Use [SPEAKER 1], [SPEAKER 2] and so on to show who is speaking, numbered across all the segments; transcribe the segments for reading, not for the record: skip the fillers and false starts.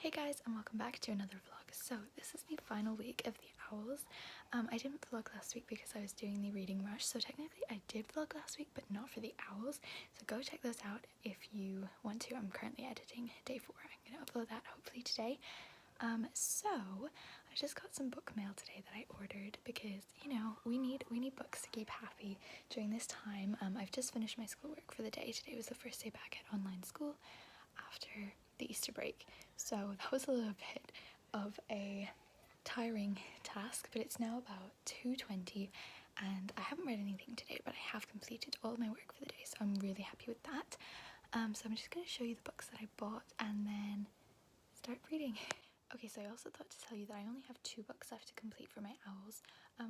[SPEAKER 1] Hey guys, and welcome back to another vlog. So this is the final week of the owls. I didn't vlog last week because I was doing the reading rush, so technically I did vlog last week but not for the owls, so go check those out if you want to. I'm currently editing day 4. I'm going to upload that hopefully today. So I just got some book mail today that I ordered because, you know, we need books to keep happy during this time. I've just finished my schoolwork for the day. Today was the first day back at online school after the Easter break, so that was a little bit of a tiring task, but it's now about 2:20 and I haven't read anything today, but I have completed all my work for the day, so I'm really happy with that. So I'm just going to show you the books that I bought and then start reading. Okay, so I also thought to tell you that I only have 2 books left to complete for my owls.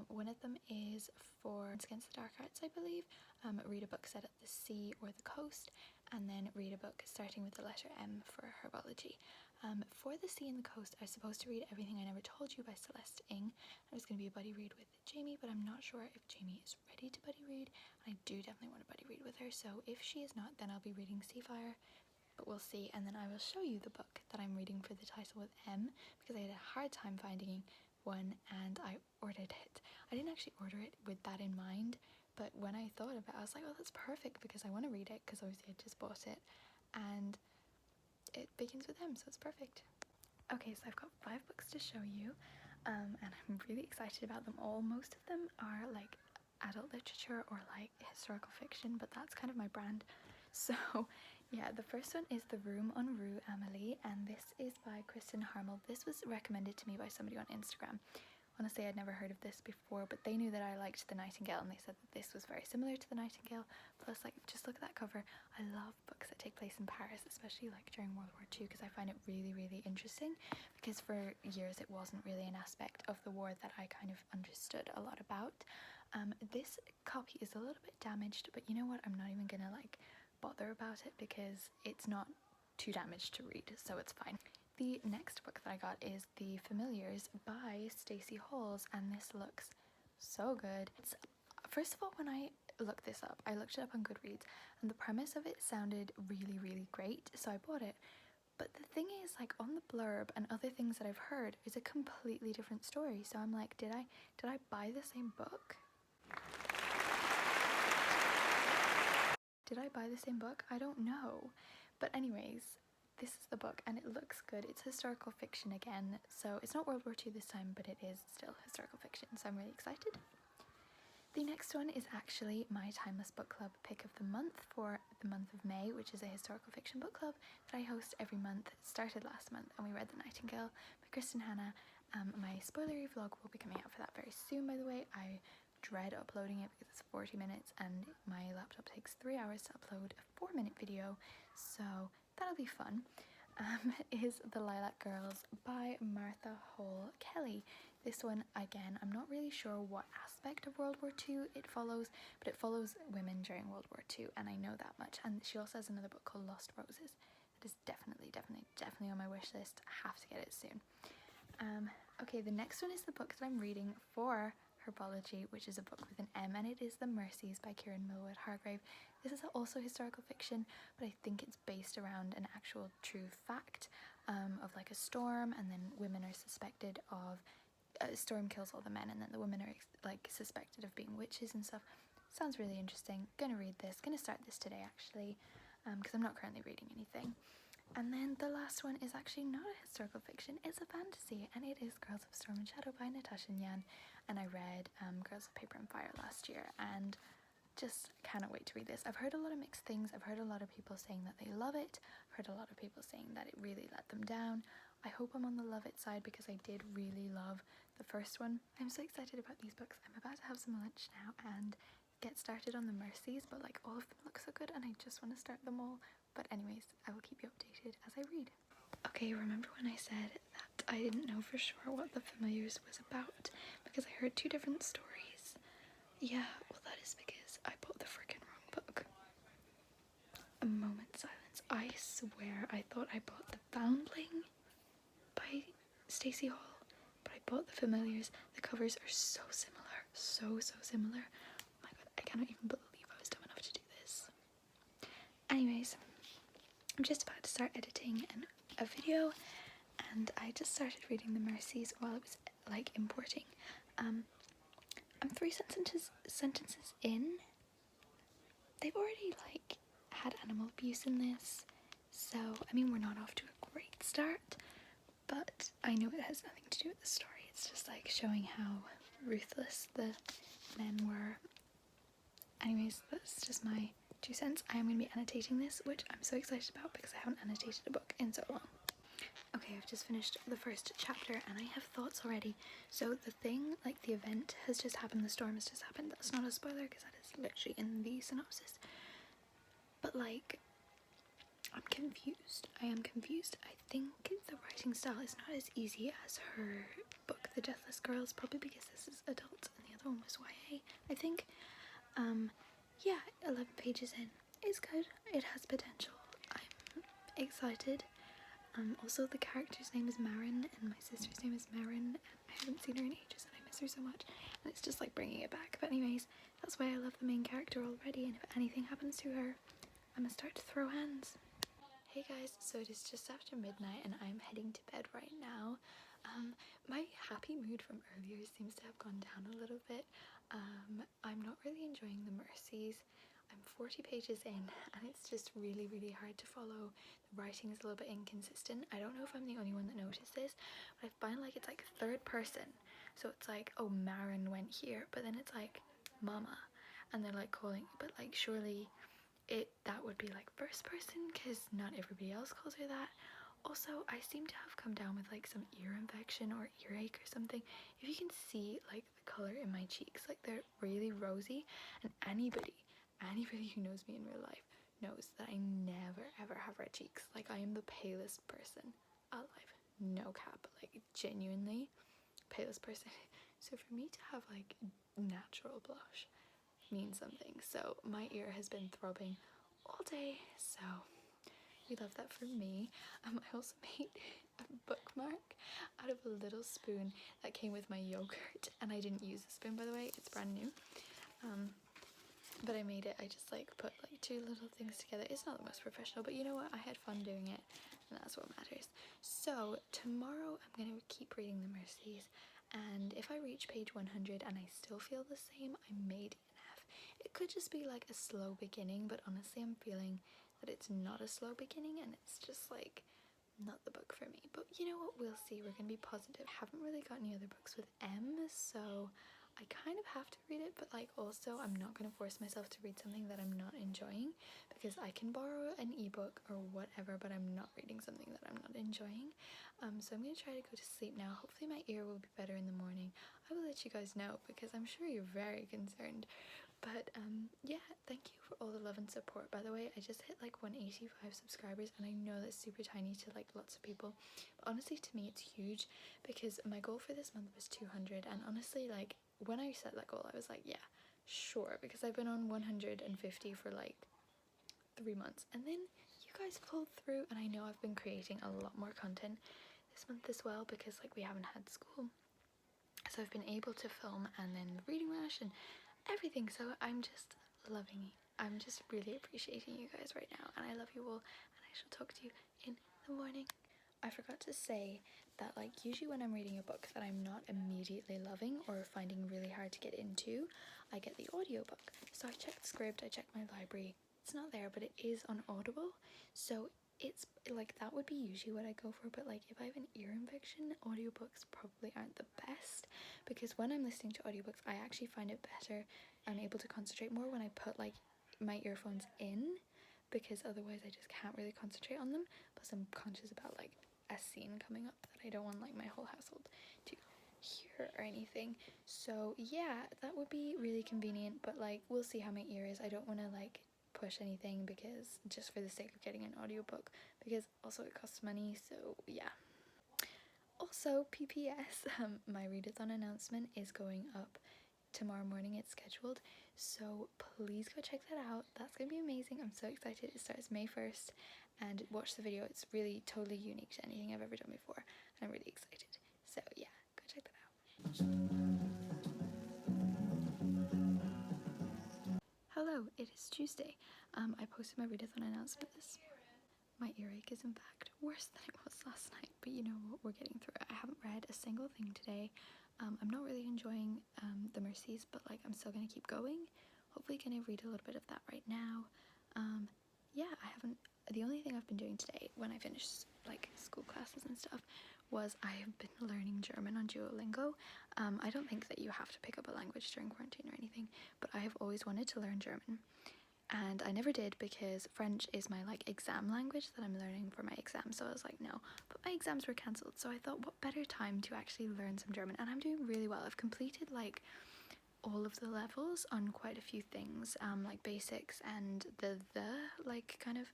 [SPEAKER 1] One of them is for Against the Dark Arts, I believe. Read a book set at the sea or the coast, and then read a book starting with the letter M for herbology. For the sea and the coast, I was supposed to read Everything I Never Told You by Celeste Ng. It was going to be a buddy read with Jamie, but I'm not sure if Jamie is ready to buddy read. I do definitely want to buddy read with her, so if she is not, then I'll be reading Seafire, but we'll see. And then I will show you the book that I'm reading for the title with M, because I had a hard time finding one and I ordered it. I didn't actually order it with that in mind, but when I thought about it, I was like, oh, that's perfect because I want to read it, because obviously I just bought it and it begins with M, so it's perfect. Okay, so I've got 5 books to show you, and I'm really excited about them all. Most of them are like adult literature or like historical fiction, but that's kind of my brand. So yeah, the first one is The Room on Rue Amélie, and this is by Kristen Harmel. This was recommended to me by somebody on Instagram. Honestly, I'd never heard of this before, but they knew that I liked The Nightingale and they said that this was very similar to The Nightingale. Plus, like, just look at that cover. I love books that take place in Paris, especially like during World War II, because I find it really, really interesting, because for years it wasn't really an aspect of the war that I kind of understood a lot about. This copy is a little bit damaged, but you know what? I'm not even gonna like bother about it because it's not too damaged to read, so it's fine. The next book that I got is The Familiars by Stacey Halls, and this looks so good. First of all, when I looked this up, I looked it up on Goodreads, and the premise of it sounded really, really great, so I bought it. But the thing is, like, on the blurb and other things that I've heard, is a completely different story. So I'm like, did I buy the same book? Did I buy the same book? I don't know. But anyways, this is the book and it looks good. It's historical fiction again, so it's not World War II this time, but it is still historical fiction, so I'm really excited. The next one is actually my Timeless Book Club pick of the month for the month of May, which is a historical fiction book club that I host every month. It started last month and we read The Nightingale by Kristen Hanna. My spoilery vlog will be coming out for that very soon, by the way. I dread uploading it because it's 40 minutes and my laptop takes 3 hours to upload a 4-minute video, so that'll be fun. Is The Lilac Girls by Martha Hole Kelly. This one, again, I'm not really sure what aspect of World War II it follows, but it follows women during World War II, and I know that much. And she also has another book called Lost Roses. That is definitely on my wish list. I have to get it soon. Okay, the next one is the book that I'm reading for herbology, which is a book with an M, and it is The Mercies by Kieran Millwood Hargrave. This is also historical fiction, but I think it's based around an actual true fact of like a storm, and then women are suspected of a storm kills all the men, and then the women are like suspected of being witches and stuff. Sounds really interesting. Gonna read this. Gonna start this today actually, because I'm not currently reading anything. And then the last one is actually not a historical fiction, it's a fantasy, and it is Girls of Storm and Shadow by Natasha Nyan. And I read Girls of Paper and Fire last year and just cannot wait to read this. I've heard a lot of mixed things. I've heard a lot of people saying that they love it. I've heard a lot of people saying that it really let them down. I hope I'm on the love it side because I did really love the first one. I'm so excited about these books. I'm about to have some lunch now and get started on the Mercies, but like all of them look so good and I just want to start them all. But anyways, I will keep you updated as I read. Okay, remember when I said that I didn't know for sure what The Familiars was about because I heard 2 different stories? Yeah, well that is because I bought the freaking wrong book. A moment's silence. I swear I thought I bought The Foundling by Stacey Hall, but I bought The Familiars. The covers are so similar, so similar. Oh my god, I cannot even believe I was dumb enough to do this. Anyways, I'm just about to start editing a video and I just started reading the Mercies while it was like importing. I'm 3 sentences in. They've already like had animal abuse in this, so I mean we're not off to a great start, but I know it has nothing to do with the story. It's just like showing how ruthless the men were. Anyways, that's just my 2 cents. I am going to be annotating this, which I'm so excited about because I haven't annotated a book in so long. Okay, I've just finished the first chapter and I have thoughts already. So the thing, like the event has just happened, the storm has just happened. That's not a spoiler because that is literally in the synopsis. But like, I'm confused. I am confused. I think the writing style is not as easy as her book, The Deathless Girls, probably because this is adult and the other one was YA, I think. Yeah, 11 pages in. It's good. It has potential. I'm excited. Also the character's name is Marin and my sister's name is Marin and I haven't seen her in ages and I miss her so much and it's just like bringing it back. But anyways, that's why I love the main character already, and if anything happens to her, I'm gonna start to throw hands. Hey guys, so it is just after midnight and I'm heading to bed right now. My happy mood from earlier seems to have gone down a little bit. I'm not really enjoying the Mercies. I'm 40 pages in and it's just really hard to follow. The writing is a little bit inconsistent. I don't know if I'm the only one that noticed this, but I find like it's like third person. So it's like, oh, Marin went here, but then it's like mama, and they're like calling, but like surely that would be like first person because not everybody else calls her that. Also, I seem to have come down with like some ear infection or earache or something. If you can see like the colour in my cheeks, like they're really rosy, and anybody who knows me in real life knows that I never ever have red cheeks. Like I am the palest person alive, no cap, like genuinely palest person. So for me to have like natural blush means something. So my ear has been throbbing all day, so we love that for me. I also made a bookmark out of a little spoon that came with my yogurt, and I didn't use the spoon, by the way, it's brand new. But I made it. I just like put like 2 little things together. It's not the most professional, but you know what, I had fun doing it and that's what matters. So tomorrow I'm going to keep reading the Mercies, and if I reach page 100 and I still feel the same, I may DNF. It could just be like a slow beginning, but honestly I'm feeling that it's not a slow beginning and it's just like not the book for me. But you know what, we'll see. We're gonna be positive. I haven't really got any other books with M, so I kind of have to read it, but like also I'm not gonna force myself to read something that I'm not enjoying, because I can borrow an ebook or whatever, but I'm not reading something that I'm not enjoying. So I'm gonna try to go to sleep now. Hopefully my ear will be better in the morning. I will let you guys know because I'm sure you're very concerned. But yeah, thank you for all the love and support. By the way, I just hit like 185 subscribers and I know that's super tiny to like lots of people, but honestly to me it's huge because my goal for this month was 200, and honestly like when I set that goal I was like, yeah, sure, because I've been on 150 for like 3 months, and then you guys pulled through, and I know I've been creating a lot more content this month as well because like we haven't had school, so I've been able to film, and then the reading rash and everything, so I'm just loving it. I'm just really appreciating you guys right now, and I love you all, and I shall talk to you in the morning. I forgot to say that like usually when I'm reading a book that I'm not immediately loving or finding really hard to get into, I get the audiobook. So I checked the script, I checked my library, it's not there, but it is on Audible, so it's like that would be usually what I go for. But like if I have an ear infection, audiobooks probably aren't the best, because when I'm listening to audiobooks I actually find it better, I'm able to concentrate more when I put like my earphones in, because otherwise I just can't really concentrate on them. Plus I'm conscious about like a scene coming up that I don't want like my whole household to hear or anything. So yeah, that would be really convenient, but like we'll see how my ear is. I don't want to like push anything because just for the sake of getting an audiobook, because also it costs money, so yeah. Also, PPS, my readathon announcement is going up tomorrow morning. It's scheduled, so please go check that out. That's gonna be amazing. I'm so excited. It starts May 1st, and watch the video. It's really totally unique to anything I've ever done before, and I'm really excited. So yeah, go check that out. Hello, it is Tuesday. I posted my readathon announcement. My earache is in fact worse than it was last night, but you know what, we're getting through it. I haven't read a single thing today. I'm not really enjoying the Mercies, but like I'm still gonna keep going. Hopefully gonna read a little bit of that right now. Yeah, I haven't, the only thing I've been doing today when I finished like school classes and stuff was I have been learning German on Duolingo. I don't think that you have to pick up a language during quarantine or anything, but I have always wanted to learn German. And I never did because French is my like exam language that I'm learning for my exams, so I was like no, but my exams were cancelled, so I thought what better time to actually learn some German. And I'm doing really well. I've completed like all of the levels on quite a few things, like basics and the like kind of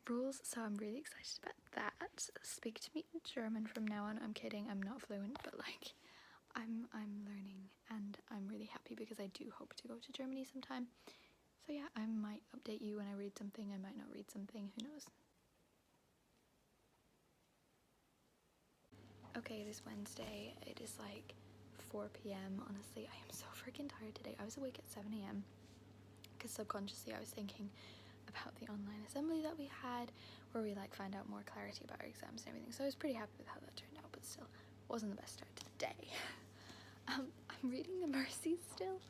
[SPEAKER 1] rules, so I'm really excited about that. Speak to me in German from now on. I'm kidding, I'm not fluent, but like I'm learning, and I'm really happy because I do hope to go to Germany sometime. So yeah, I might update you when I read something, I might not read something, who knows. Okay, it is Wednesday, it is like 4 p.m. Honestly, I am so freaking tired today. I was awake at 7 a.m. because subconsciously I was thinking about the online assembly that we had, where we like find out more clarity about our exams and everything. So I was pretty happy with how that turned out, but still wasn't the best start to the day. I'm reading the Mercies still.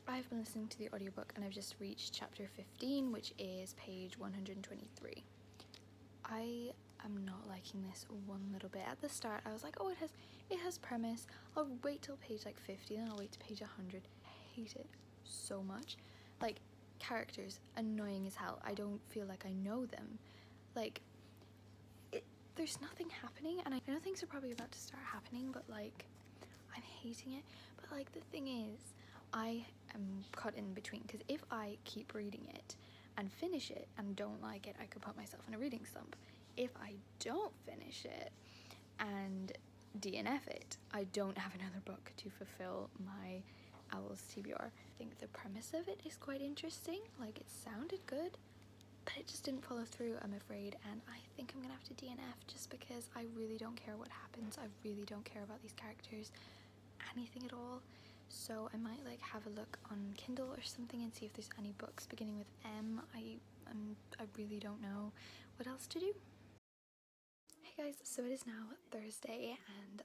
[SPEAKER 1] I've been listening to the audiobook and I've just reached chapter 15, which is page 123. I am not liking this one little bit. At the start I was like, oh, it has premise, I'll wait till page like 50, then I'll wait to page 100. I hate it so much. Like, characters, annoying as hell. I don't feel like I know them. Like, there's nothing happening, and I know things are probably about to start happening, but like I'm hating it. But like the thing is, I am caught in between, because if I keep reading it and finish it and don't like it, I could put myself in a reading slump. If I don't finish it and DNF it, I don't have another book to fulfill my Owls TBR. I think the premise of it is quite interesting, like it sounded good, but it just didn't follow through, I'm afraid, and I think I'm gonna have to DNF just because I really don't care what happens. I really don't care about these characters, anything at all. So I might like have a look on Kindle or something and see if there's any books beginning with M. I really don't know what else to do. Hey guys, so it is now Thursday and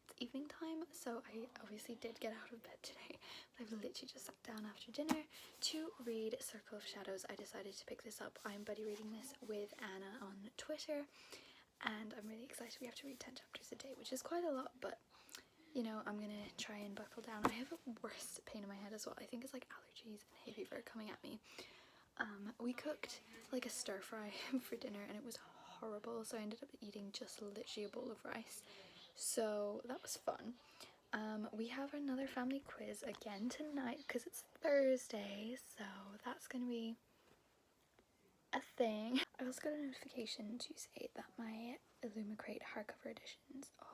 [SPEAKER 1] it's evening time, so I obviously did get out of bed today, but I've literally just sat down after dinner to read Circle of Shadows. I decided to pick this up. I'm buddy reading this with Anna on Twitter, and I'm really excited. We have to read 10 chapters a day, which is quite a lot, but you know, I'm gonna try and buckle down. I have a worse pain in my head as well. I think it's like allergies and hay fever coming at me. We cooked like a stir fry for dinner and it was horrible, so I ended up eating just literally a bowl of rice, so that was fun. We have another family quiz again tonight because it's Thursday, so that's gonna be a thing. I also got a notification to say that my Illumicrate hardcover editions of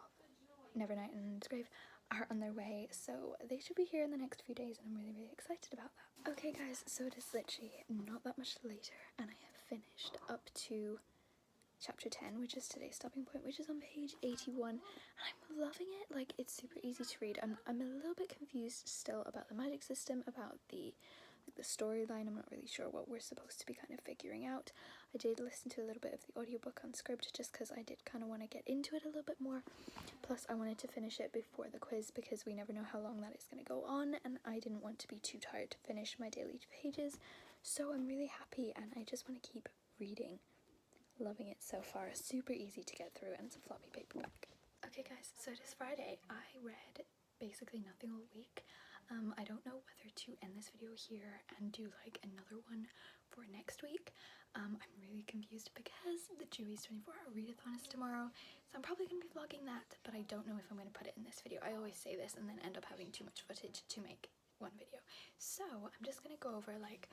[SPEAKER 1] Nevernight and Grave are on their way, so they should be here in the next few days, and I'm really excited about that. Okay guys, so it is literally not that much later and I have finished up to chapter 10, which is today's stopping point, which is on page 81, and I'm loving it. Like, it's super easy to read. I'm a little bit confused still about the magic system, about the storyline. I'm not really sure what we're supposed to be kind of figuring out. I did listen to a little bit of the audiobook on Scribd just because I did kind of want to get into it a little bit more. Plus I wanted to finish it before the quiz because we never know how long that is going to go on, and I didn't want to be too tired to finish my daily pages. So I'm really happy and I just want to keep reading. Loving it so far. Super easy to get through, and it's a floppy paperback. Okay guys, so it is Friday. I read basically nothing all week. I don't know whether to end this video here and do like another one for next week. I'm really confused because the Chewy's 24-hour readathon is tomorrow, so I'm probably going to be vlogging that, but I don't know if I'm going to put it in this video. I always say this and then end up having too much footage to make one video. So I'm just going to go over like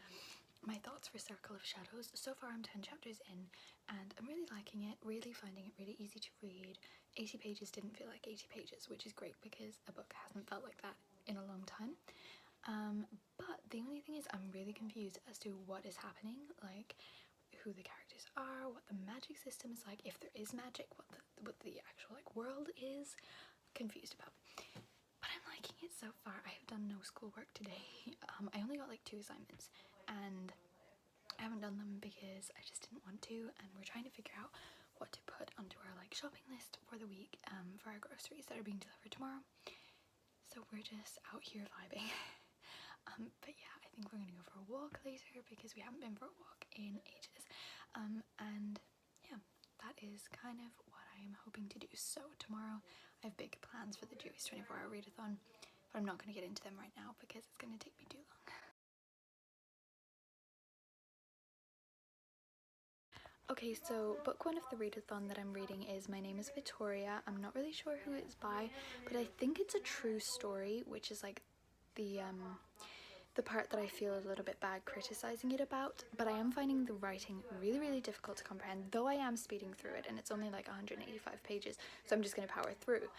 [SPEAKER 1] my thoughts for Circle of Shadows. So far I'm 10 chapters in and I'm really liking it, really finding it really easy to read. 80 pages didn't feel like 80 pages, which is great because a book hasn't felt like that in a long time. But the only thing is I'm really confused as to what is happening, like who the characters are, what the magic system is like, if there is magic, what the actual like world is. Confused about. But I'm liking it so far. I have done no schoolwork today. I only got like 2 assignments, and I haven't done them because I just didn't want to, and we're trying to figure out what to put onto our like shopping list for the week for our groceries that are being delivered tomorrow. So we're just out here vibing. But yeah, I think we're gonna go for a walk later because we haven't been for a walk in ages. And yeah, that is kind of what I am hoping to do. So tomorrow I have big plans for the Joey's 24-hour readathon, but I'm not going to get into them right now because it's going to take me too long. Okay, so book one of the readathon that I'm reading is My Name is Victoria. I'm not really sure who it's by, but I think it's a true story, which is like the part that I feel a little bit bad criticizing it about, but I am finding the writing really difficult to comprehend, though I am speeding through it, and it's only like 185 pages, so I'm just going to power through.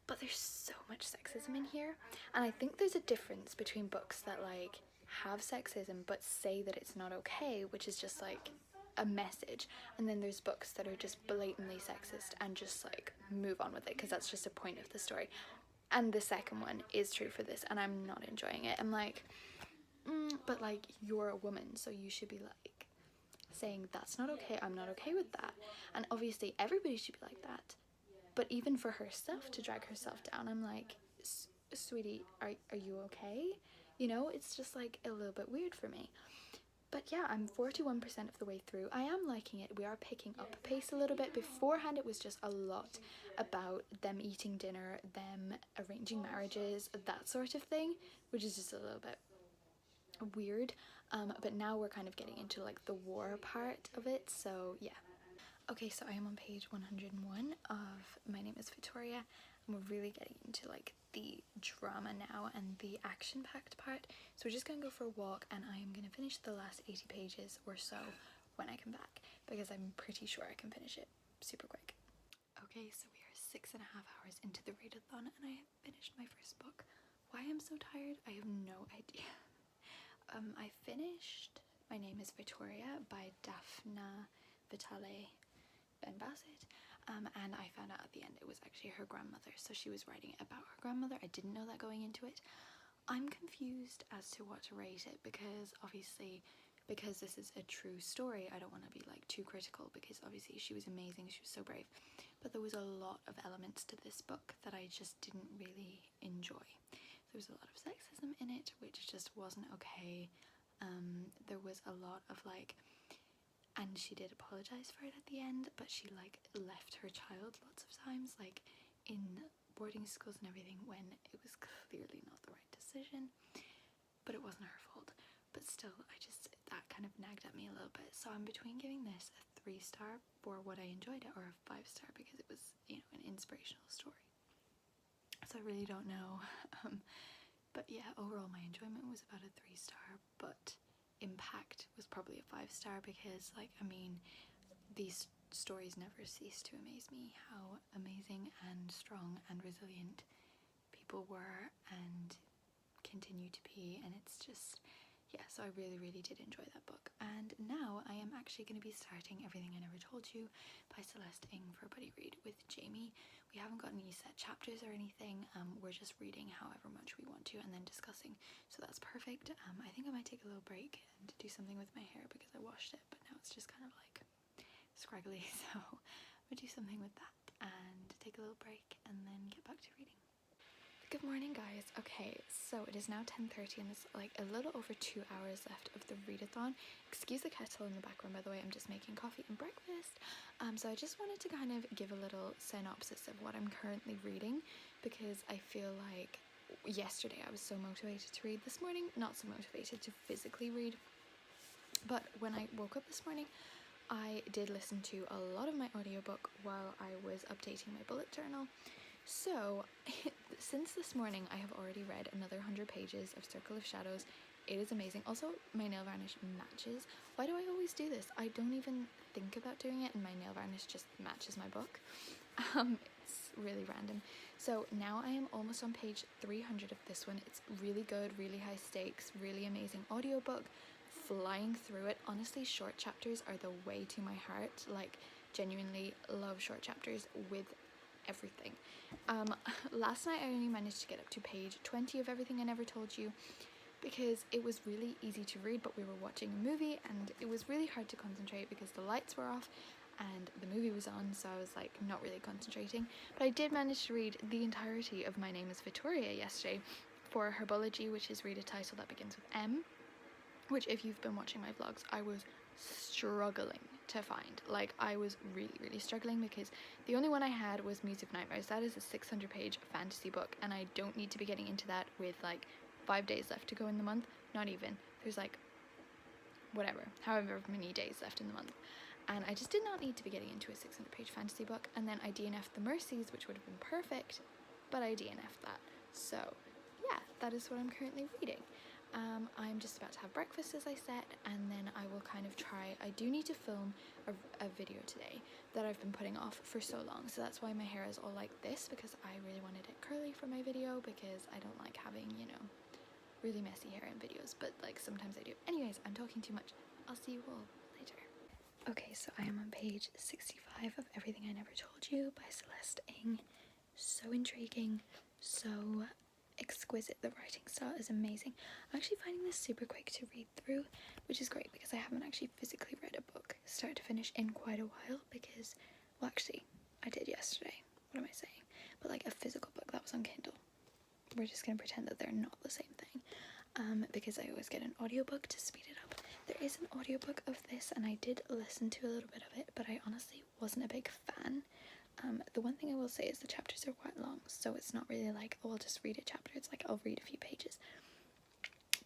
[SPEAKER 1] But there's so much sexism in here, and I think there's a difference between books that like have sexism but say that it's not okay, which is just like a message, and then there's books that are just blatantly sexist and just like move on with it because that's just a point of the story. And the second one is true for this, and I'm not enjoying it. I'm like, but like, you're a woman, so you should be like saying that's not okay, I'm not okay with that. And obviously everybody should be like that, but even for herself to drag herself down, I'm like, sweetie, are you okay? You know, it's just like a little bit weird for me. But yeah, I'm 41% of the way through. I am liking it. We are picking up pace a little bit. Beforehand, it was just a lot about them eating dinner, them arranging marriages, that sort of thing, which is just a little bit weird. But now we're kind of getting into like the war part of it, so yeah. Okay, so I am on page 101 of My Name is Victoria, and we're really getting into like the drama now and the action-packed part. So we're just gonna go for a walk, and I am gonna finish the last 80 pages or so when I come back, because I'm pretty sure I can finish it super quick. Okay, so we are 6.5 hours into the readathon, and I have finished my first book. Why I'm so tired, I have no idea. I finished My Name is Victoria by Daphne Vitale Ben Bassett, and I found out at the end it was actually her grandmother, so she was writing it about her grandmother. I didn't know that going into it. I'm confused as to what to rate it, because obviously, because this is a true story, I don't want to be like too critical, because obviously she was amazing, she was so brave, but there was a lot of elements to this book that I just didn't really enjoy. There was a lot of sexism in it, which just wasn't okay. There was a lot of like, and she did apologize for it at the end, but she like left her child lots of times, like in boarding schools and everything, when it was clearly not the right decision, but it wasn't her fault. But still, that kind of nagged at me a little bit. So I'm between giving this a 3-star for what I enjoyed it, or a 5-star because it was, you know, an inspirational story. So I really don't know. But yeah, overall my enjoyment was about a 3-star, but impact was probably a 5-star, because like, I mean, these stories never cease to amaze me, how amazing and strong and resilient people were and continue to be, and it's just, yeah, so I really did enjoy that book. And now I am actually going to be starting Everything I Never Told You by Celeste Ng for a buddy read with Jamie. We haven't got any set chapters or anything, we're just reading however much we want to and then discussing, so that's perfect. I think I might take a little break and do something with my hair because I washed it, but now it's just kind of like scraggly, so I'm gonna do something with that and take a little break and then get back to reading. Good morning, guys. Okay, so it is now 10:30 and it's like a little over 2 hours left of the readathon. Excuse the kettle in the background, by the way, I'm just making coffee and breakfast. So I just wanted to kind of give a little synopsis of what I'm currently reading, because I feel like yesterday I was so motivated to read. This morning, not so motivated to physically read. But when I woke up this morning, I did listen to a lot of my audiobook while I was updating my bullet journal. So, since this morning, I have already read another 100 pages of Circle of Shadows. It is amazing. Also, my nail varnish matches. Why do I always do this? I don't even think about doing it, and my nail varnish just matches my book. It's really random. So now I am almost on page 300 of this one. It's really good, really high stakes, really amazing audiobook. Flying through it. Honestly, short chapters are the way to my heart. Like, genuinely love short chapters with everything. Last night I only managed to get up to page 20 of Everything I Never Told You, because it was really easy to read, but we were watching a movie and it was really hard to concentrate because the lights were off and the movie was on, so I was like not really concentrating. But I did manage to read the entirety of My Name is Victoria yesterday for Herbology, which is read a title that begins with M, which if you've been watching my vlogs, I was struggling to find. Like, I was really struggling because the only one I had was Muse of Nightmares. That is a 600-page fantasy book, and I don't need to be getting into that with like 5 days left to go in the month. Not even. There's like whatever, however many days left in the month. And I just did not need to be getting into a 600-page fantasy book. And then I DNF'd the Mercies, which would have been perfect, but I DNF'd that. So yeah, that is what I'm currently reading. I'm just about to have breakfast, as I said, and then I will kind of try. I do need to film a video today that I've been putting off for so long, so that's why my hair is all like this, because I really wanted it curly for my video, because I don't like having, you know, really messy hair in videos, but like sometimes I do. Anyways, I'm talking too much. I'll see you all later. Okay, so I am on page 65 of Everything I Never Told You by Celeste Ng. So intriguing, so exquisite. The writing style is amazing. I'm actually finding this super quick to read through, which is great because I haven't actually physically read a book start to finish in quite a while, because, well, actually I did yesterday, what am I saying, but like a physical book that was on Kindle. We're just going to pretend that they're not the same thing, because I always get an audiobook to speed it up. There is an audiobook of this and I did listen to a little bit of it, but I honestly wasn't a big fan. The one thing I will say is the chapters are quite long, so it's not really like, oh, I'll just read a chapter. It's like I'll read a few pages.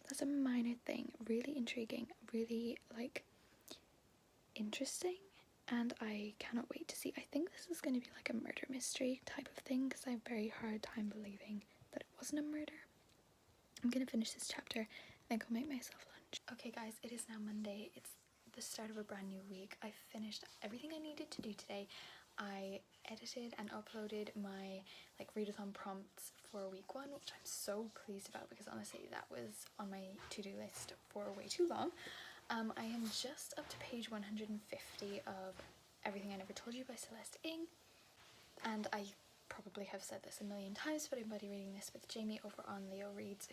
[SPEAKER 1] That's a minor thing. Really intriguing, really like interesting, and I cannot wait to see. I think this is going to be like a murder mystery type of thing, because I have a very hard time believing that it wasn't a murder. I'm going to finish this chapter, then go make myself lunch. Okay guys, it is now Monday. It's the start of a brand new week. I finished everything I needed to do today. I edited and uploaded my like readathon prompts for week 1, which I'm so pleased about, because honestly that was on my to-do list for way too long. I am just up to page 150 of Everything I Never Told You by Celeste Ng, and I probably have said this a million times, but I'm buddy reading this with Jamie over on Leo Reads.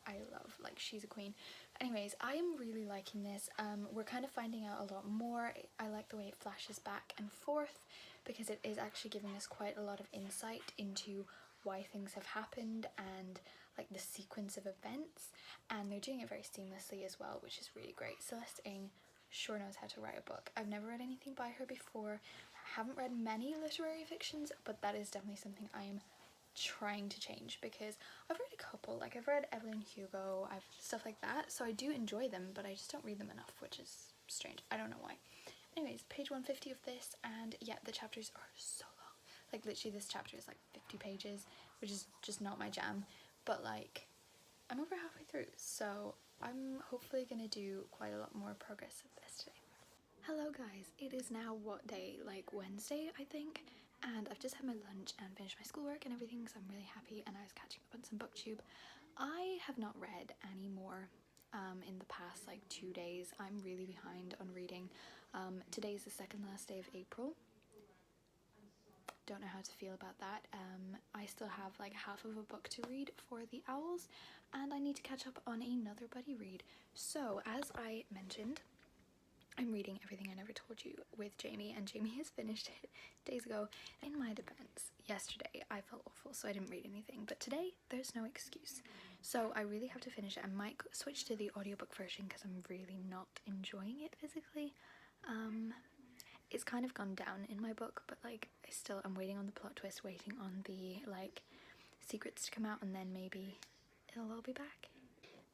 [SPEAKER 1] I love, like, she's a queen. Anyways, I am really liking this. We're kind of finding out a lot more. I like the way it flashes back and forth, because it is actually giving us quite a lot of insight into why things have happened and like the sequence of events, and they're doing it very seamlessly as well, which is really great. Celeste Ng sure knows how to write a book. I've never read anything by her before. I haven't read many literary fictions, but that is definitely something I am trying to change, because I've read a couple, like I've read Evelyn Hugo, I've stuff like that, so I do enjoy them, but I just don't read them enough, which is strange. I don't know why. Anyways, page 150 of this, and yeah, the chapters are so long. Like literally this chapter is like 50 pages, which is just not my jam, but like I'm over halfway through, so I'm hopefully gonna do quite a lot more progress with this today. Hello guys, it is now what day, like Wednesday I think, and I've just had my lunch and finished my schoolwork and everything, so I'm really happy, and I was catching up on some booktube. I have not read any more in the past like 2 days. I'm really behind on reading. Today is the second last day of April. Don't know how to feel about that. I still have like half of a book to read for the owls, and I need to catch up on another buddy read. So as I mentioned, I'm reading Everything I Never Told You with Jamie, and Jamie has finished it days ago. In my defense, yesterday I felt awful, so I didn't read anything, but today there's no excuse. So I really have to finish it. I might switch to the audiobook version because I'm really not enjoying it physically. It's kind of gone down in my book, but like I'm waiting on the plot twist, waiting on the like secrets to come out, and then maybe it'll all be back.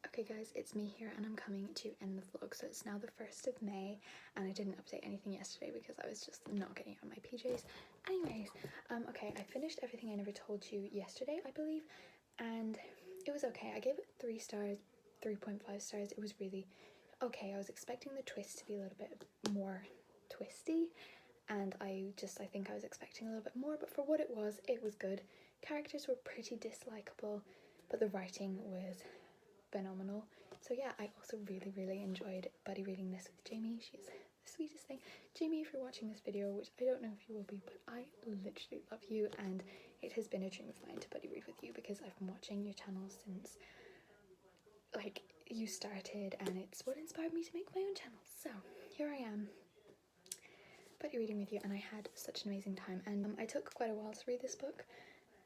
[SPEAKER 1] Okay guys, it's me here, and I'm coming to end the vlog. So it's now the 1st of May, and I didn't update anything yesterday because I was just not getting out of my PJs. Anyways, okay, I finished Everything I Never Told You yesterday, I believe, and it was okay. I gave it 3 stars, 3.5 stars. It was really okay. I was expecting the twist to be a little bit more twisty, and I think I was expecting a little bit more, but for what it was good. Characters were pretty dislikable, but the writing was phenomenal. So yeah, I also really enjoyed buddy reading this with Jamie. She's the sweetest thing. Jamie, if you're watching this video, which I don't know if you will be, but I literally love you, and it has been a dream of mine to buddy read with you, because I've been watching your channel since like you started, and it's what inspired me to make my own channel. So here I am, buddy reading with you, and I had such an amazing time. And I took quite a while to read this book,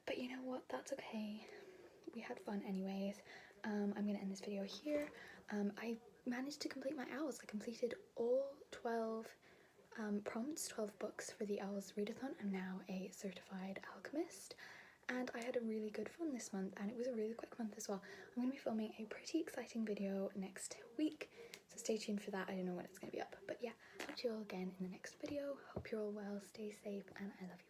[SPEAKER 1] but you know what, that's okay. We had fun anyways. I'm gonna end this video here. I managed to complete my owls. I completed all 12 prompts, 12 books for the Owls Readathon. I'm now a certified alchemist, and I had a really good fun this month, and it was a really quick month as well. I'm going to be filming a pretty exciting video next week, so stay tuned for that. I don't know when it's going to be up, but yeah, I'll talk to you all again in the next video. Hope you're all well, stay safe, and I love you.